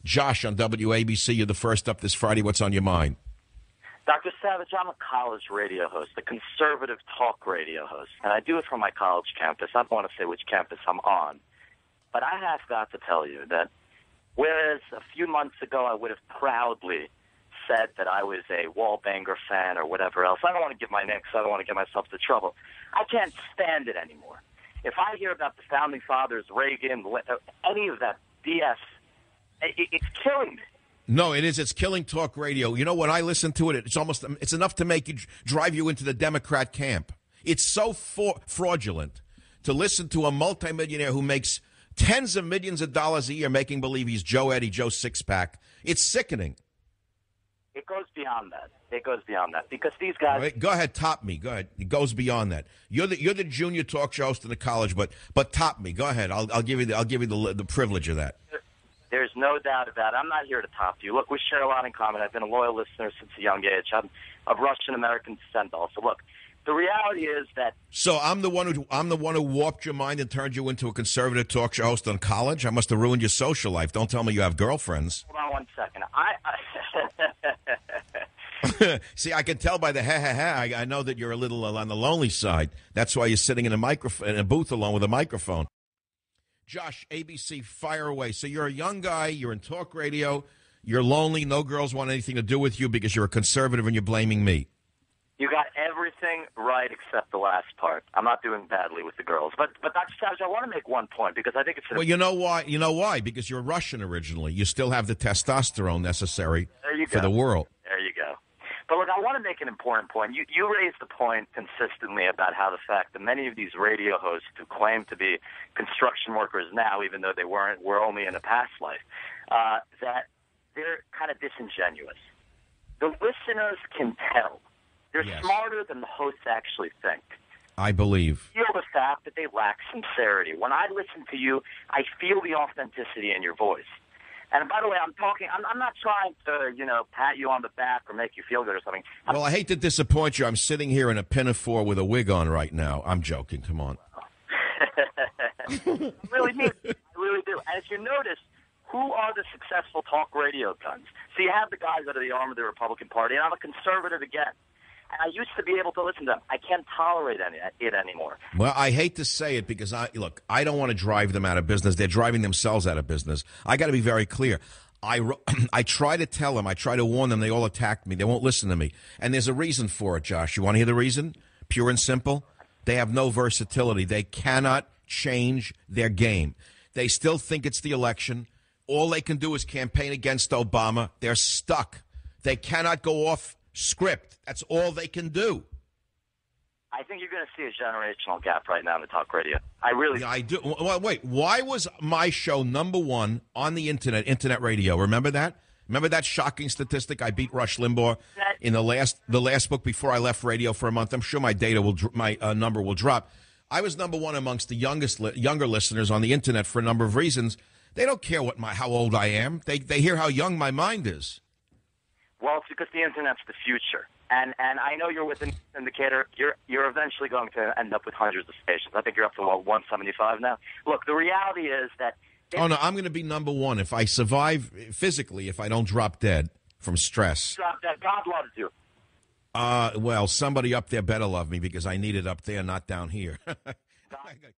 Josh on WABC. You're the first up this Friday. What's on your mind? Dr. Savage, I'm a college radio host, a conservative talk radio host, and I do it from my college campus. I don't want to say which campus I'm on, but I have got to tell you that whereas a few months ago I would have proudly said that I was a wallbanger fan or whatever else, I don't want to give my name because I don't want to get myself into trouble. I can't stand it anymore. If I hear about the Founding Fathers, Reagan, any of that BS, it's killing me. No, it is. It's killing talk radio. You know, when I listen to it, it's enough to make you drive you into the Democrat camp. It's so fraudulent to listen to a multimillionaire who makes tens of millions of dollars a year making believe he's Joe Eddie, Joe Sixpack. It's sickening. It goes beyond that. It goes beyond that because these guys. Right, go ahead, top me. Go ahead. It goes beyond that. You're the junior talk show host in the college, but top me. Go ahead. I'll give you the privilege of that. There's no doubt about it. I'm not here to top you. Look, we share a lot in common. I've been a loyal listener since a young age. I'm of Russian-American descent also. Look, the reality is that... So I'm the one who warped your mind and turned you into a conservative talk show host on college? I must have ruined your social life. Don't tell me you have girlfriends. Hold on one second. See, I can tell by the ha-ha-ha. I know that you're a little on the lonely side. That's why you're sitting in a booth alone with a microphone. Josh, ABC, fire away. So you're a young guy, you're in talk radio, you're lonely, no girls want anything to do with you because you're a conservative and you're blaming me. You got everything right except the last part. I'm not doing badly with the girls. But Dr. Savage, I want to make one point because I think it's... Well, you know why? You know why? Because you're Russian originally. You still have the testosterone necessary for the world. There you go. But look, I want to make an important point. You raised the point consistently about how the fact that many of these radio hosts who claim to be construction workers now, even though they were only in a past life, that they're kind of disingenuous. The listeners can tell. They're smarter than the hosts actually think. I believe. I feel the fact that they lack sincerity. When I listen to you, I feel the authenticity in your voice. And by the way, I'm not trying to, pat you on the back or make you feel good or something. Well, I hate to disappoint you. I'm sitting here in a pinafore with a wig on right now. I'm joking. Come on. I really do. And if you notice, who are the successful talk radio guns? So you have the guys that are the arm of the Republican Party, and I'm a conservative again. And I used to be able to listen to them. I can't tolerate it anymore. Well, I hate to say it because, I don't want to drive them out of business. They're driving themselves out of business. I got to be very clear. I try to tell them. I try to warn them. They all attack me. They won't listen to me. And there's a reason for it, Josh. You want to hear the reason? Pure and simple. They have no versatility. They cannot change their game. They still think it's the election. All they can do is campaign against Obama. They're stuck. They cannot go off script. That's all they can do. I think you're going to see a generational gap right now in the talk radio. I really I do. Well, wait, why was my show #1 on the internet radio? Remember that? Remember that shocking statistic? I beat Rush Limbaugh in the last book before I left radio for a month. I'm sure my number will drop. I was #1 amongst the younger listeners on the internet for a number of reasons. They don't care how old I am. They hear how young my mind is. Well, it's because the internet's the future. And I know you're with an indicator. You're eventually going to end up with hundreds of stations. I think you're up to 175 now. Look, the reality is that... Oh, no, I'm going to be #1 if I survive physically, if I don't drop dead from stress. Drop dead. God loves you. Well, somebody up there better love me because I need it up there, not down here.